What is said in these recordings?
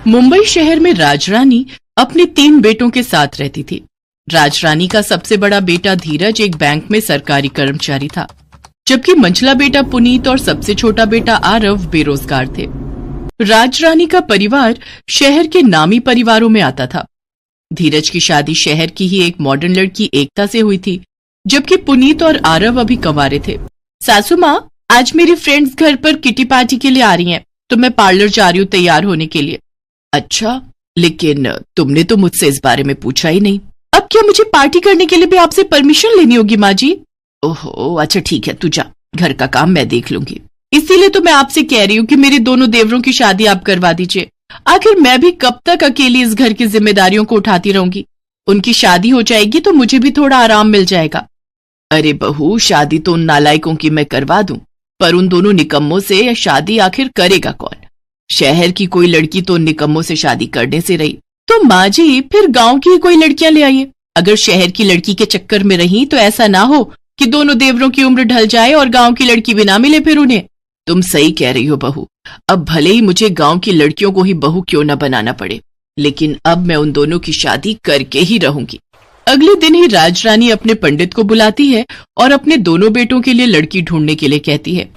मुंबई शहर में राजरानी अपने 3 बेटों के साथ रहती थी। राजरानी का सबसे बड़ा बेटा धीरज एक बैंक में सरकारी कर्मचारी था, जबकि मंझला बेटा पुनीत और सबसे छोटा बेटा आरव बेरोजगार थे। राजरानी का परिवार शहर के नामी परिवारों में आता था। धीरज की शादी शहर की ही एक मॉडर्न लड़की एकता से हुई थी, जबकि पुनीत और आरव अभी कंवारे थे। सासू माँ, आज मेरी फ्रेंड्स घर पर किटी पार्टी के लिए आ रही हैं, तो मैं पार्लर जा रही हूँ तैयार होने के लिए। अच्छा, लेकिन तुमने तो मुझसे इस बारे में पूछा ही नहीं। अब क्या मुझे पार्टी करने के लिए भी आपसे परमिशन लेनी होगी माँ जी? ओहो, अच्छा ठीक है, तू जा, घर का काम मैं देख लूंगी। इसीलिए तो मैं आपसे कह रही हूँ कि मेरे दोनों देवरों की शादी आप करवा दीजिए। आखिर मैं भी कब तक अकेली इस घर की जिम्मेदारियों को उठाती रहूंगी? उनकी शादी हो जाएगी तो मुझे भी थोड़ा आराम मिल जाएगा। अरे बहू, शादी तो उन नालायकों की मैं करवा दूं, पर उन दोनों निकम्मों से शादी आखिर करेगा कौन? शहर की कोई लड़की तो उन निकम्मों से शादी करने से रही, तो माँ जी फिर गांव की कोई लड़कियां ले आइए। अगर शहर की लड़की के चक्कर में रही तो ऐसा ना हो कि दोनों देवरों की उम्र ढल जाए और गांव की लड़की भी ना मिले फिर उन्हें। तुम सही कह रही हो बहू, अब भले ही मुझे गांव की लड़कियों को ही बहू क्यों न बनाना पड़े, लेकिन अब मैं उन दोनों की शादी करके ही रहूंगी। अगले दिन ही राजरानी अपने पंडित को बुलाती है और अपने दोनों बेटों के लिए लड़की ढूंढने के लिए कहती है।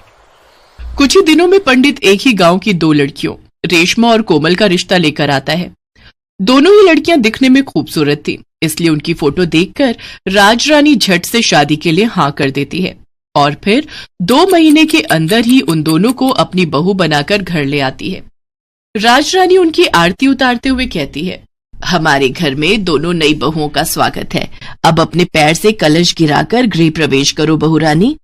कुछ ही दिनों में पंडित एक ही गांव की 2 लड़कियों रेशमा और कोमल का रिश्ता लेकर आता है। दोनों ही लड़कियां दिखने में खूबसूरत थी, इसलिए उनकी फोटो देखकर राजरानी झट से शादी के लिए हाँ कर देती है और फिर 2 महीने के अंदर ही उन दोनों को अपनी बहू बनाकर घर ले आती है। राजरानी उनकी आरती उतारते हुए कहती है, हमारे घर में दोनों नई बहुओं का स्वागत है। अब अपने पैर से कलश गिराकर गृह प्रवेश करो बहू रानी।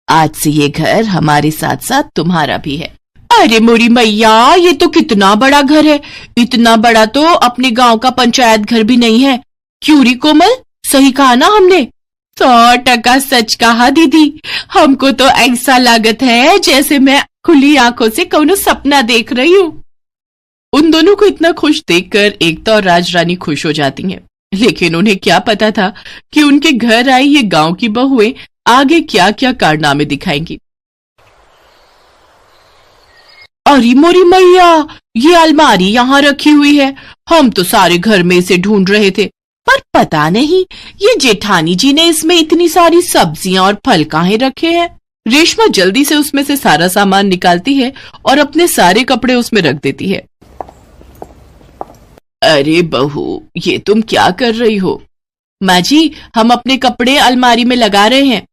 आज से ये घर हमारे साथ साथ तुम्हारा भी है। अरे मोरी मैया, ये तो कितना बड़ा घर है। इतना बड़ा तो अपने गांव का पंचायत घर भी नहीं है। क्यों री कोमल, सही कहा ना हमने? 100% सच कहा दीदी। हमको तो ऐसा लागत है जैसे मैं खुली आंखों से कौनो सपना देख रही हूँ। उन दोनों को इतना खुश देखकर एकता और राजरानी खुश हो जाती हैं, लेकिन उन्हें क्या पता था कि उनके घर आई ये गांव की बहुएं आगे क्या क्या कारनामे दिखाएंगी। अरे मोरी मैया, ये अलमारी यहाँ रखी हुई है। हम तो सारे घर में इसे ढूंढ रहे थे, पर पता नहीं ये जेठानी जी ने इसमें इतनी सारी सब्जियां और फल काहे रखे हैं। रेशमा जल्दी से उसमें से सारा सामान निकालती है और अपने सारे कपड़े उसमें रख देती है। अरे बहू, ये तुम क्या कर रही हो? माँ जी, हम अपने कपड़े अलमारी में लगा रहे हैं।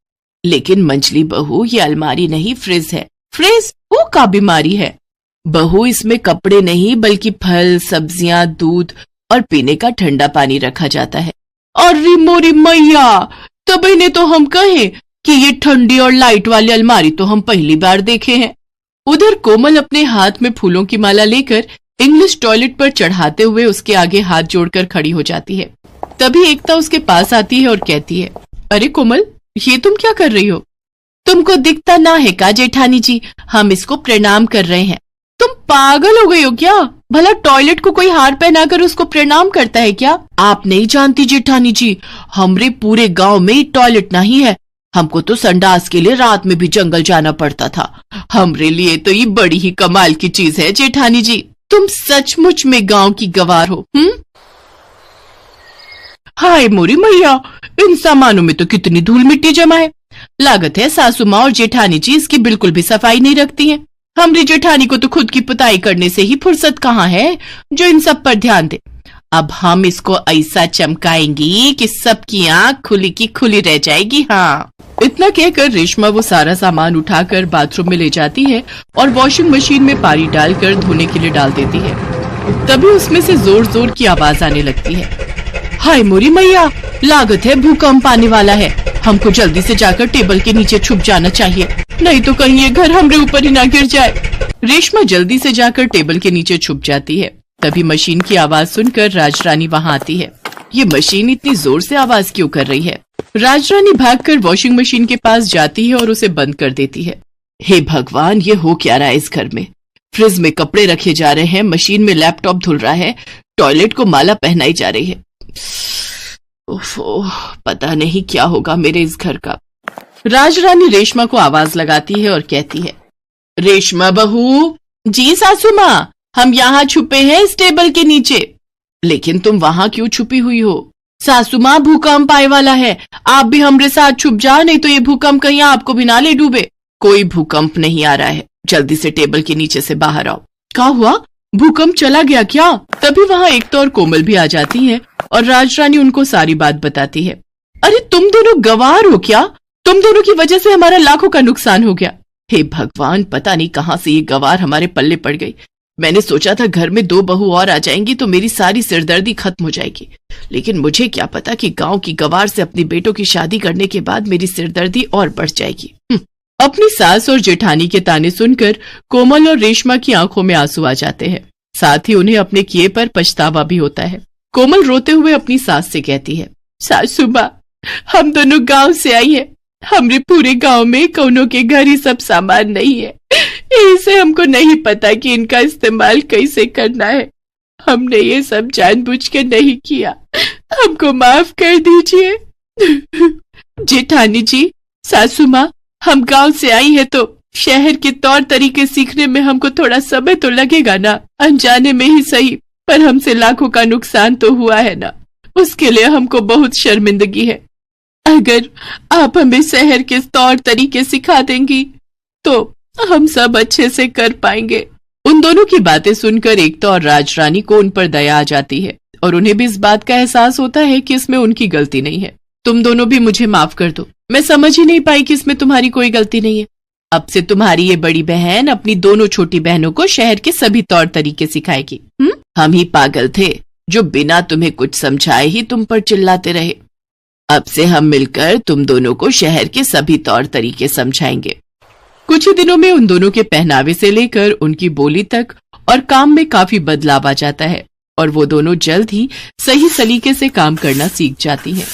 लेकिन मंझली बहू, ये अलमारी नहीं फ्रिज है। फ्रिज वो का बीमारी है बहू, इसमें कपड़े नहीं बल्कि फल, सब्जियां, दूध और पीने का ठंडा पानी रखा जाता है। अरे मोरी मैया, तब इन्हें तो हम कहें कि ये ठंडी और लाइट वाली अलमारी तो हम पहली बार देखे हैं। उधर कोमल अपने हाथ में फूलों की माला लेकर इंग्लिश टॉयलेट पर चढ़ाते हुए उसके आगे हाथ जोड़कर खड़ी हो जाती है। तभी एकता उसके पास आती है और कहती है, अरे कोमल, ये तुम क्या कर रही हो? तुमको दिखता ना है का जेठानी जी, हम इसको प्रणाम कर रहे हैं। तुम पागल हो गई हो क्या? भला टॉयलेट को कोई हार पहनाकर उसको प्रणाम करता है क्या? आप नहीं जानती जेठानी जी, हमरे पूरे गांव में टॉयलेट नहीं है। हमको तो संडास के लिए रात में भी जंगल जाना पड़ता था। हमरे लिए तो ये बड़ी ही कमाल की चीज है जेठानी जी। तुम सचमुच में गांव की गवार हो। हाय मोरी मैया, इन सामानों में तो कितनी धूल मिट्टी जमा है। लागत है सासू माँ और जेठानी जी इसकी बिल्कुल भी सफाई नहीं रखती हैं। हमारी जेठानी को तो खुद की पुताई करने से ही फुर्सत कहाँ है जो इन सब पर ध्यान दे। अब हम इसको ऐसा चमकाएंगी कि सबकी आंख खुली की खुली रह जाएगी। हाँ, इतना कहकर रेशमा वो सारा सामान उठाकर बाथरूम में ले जाती है और वॉशिंग मशीन में पानी डालकर धोने के लिए डाल देती है। तभी उसमें से जोर जोर की आवाज आने लगती है। हाय मोरी मैया, लागत है भूकंप आने वाला है। हमको जल्दी से जाकर टेबल के नीचे छुप जाना चाहिए, नहीं तो कहीं ये घर हमरे ऊपर ही ना गिर जाए। रेशमा जल्दी से जाकर टेबल के नीचे छुप जाती है। तभी मशीन की आवाज सुनकर राजरानी वहां आती है। ये मशीन इतनी जोर से आवाज क्यों कर रही है? राजरानी भागकर वॉशिंग मशीन के पास जाती है और उसे बंद कर देती है। हे भगवान, ये हो क्या रहा है इस घर में? फ्रिज में कपड़े रखे जा रहे हैं, मशीन में लैपटॉप धुल रहा है, टॉयलेट को माला पहनाई जा रही है। ओफो, पता नहीं क्या होगा मेरे इस घर का। राजरानी रेशमा को आवाज लगाती है और कहती है, रेशमा बहू। जी सासू माँ, हम यहाँ छुपे हैं इस टेबल के नीचे। लेकिन तुम वहां क्यों छुपी हुई हो? सासू माँ, भूकंप आए वाला है, आप भी हमरे साथ छुप जाओ, नहीं तो ये भूकंप कहीं आपको भी ना ले डूबे। कोई भूकंप नहीं आ रहा है, जल्दी से टेबल के नीचे से बाहर आओ। क्या हुआ? भूकंप चला गया क्या? तभी वहां एकता और कोमल भी आ जाती हैं और राजरानी उनको सारी बात बताती है। अरे तुम दोनों गवार हो क्या? तुम दोनों की वजह से हमारा लाखों का नुकसान हो गया। हे भगवान, पता नहीं कहां से ये गवार हमारे पल्ले पड़ गई। मैंने सोचा था घर में 2 बहू और आ जाएंगी तो मेरी सारी सिरदर्दी खत्म हो जाएगी, लेकिन मुझे क्या पता कि गांव की गवार से अपनी बेटों की शादी करने के बाद मेरी सिरदर्दी और बढ़ जाएगी। अपनी सास और जेठानी के ताने सुनकर कोमल और रेशमा की आंखों में आंसू आ जाते हैं। साथ ही उन्हें अपने किए पर पछतावा भी होता है। कोमल रोते हुए अपनी सास से कहती है, सासू माँ, हम दोनों गांव से आई हैं। हमरे पूरे गांव में कौनों के घर ही सब सामान नहीं है, इसे हमको नहीं पता कि इनका इस्तेमाल कैसे करना है। हमने ये सब जानबूझ के नहीं किया, हमको माफ कर दीजिए। जेठानी जी, सासू माँ, हम गांव से आई है तो शहर के तौर तरीके सीखने में हमको थोड़ा समय तो लगेगा ना, अनजाने में ही सही, पर हमसे लाखों का नुकसान तो हुआ है ना, उसके लिए हमको बहुत शर्मिंदगी है। अगर आप हमें शहर के तौर तरीके सिखा देंगी तो हम सब अच्छे से कर पाएंगे। उन दोनों की बातें सुनकर एकता और राजरानी को उन पर दया आ जाती है और उन्हें भी इस बात का एहसास होता है कि इसमें उनकी गलती नहीं है। तुम दोनों भी मुझे माफ कर दो, मैं समझ ही नहीं पाई कि इसमें तुम्हारी कोई गलती नहीं है। अब से तुम्हारी ये बड़ी बहन अपनी दोनों छोटी बहनों को शहर के सभी तौर तरीके सिखाएगी। हम ही पागल थे जो बिना तुम्हें कुछ समझाए ही तुम पर चिल्लाते रहे। अब से हम मिलकर तुम दोनों को शहर के सभी तौर तरीके समझाएंगे। कुछ ही दिनों में उन दोनों के पहनावे से लेकर उनकी बोली तक और काम में काफी बदलाव आ जाता है और वो दोनों जल्द ही सही सलीके से काम करना सीख जाती हैं।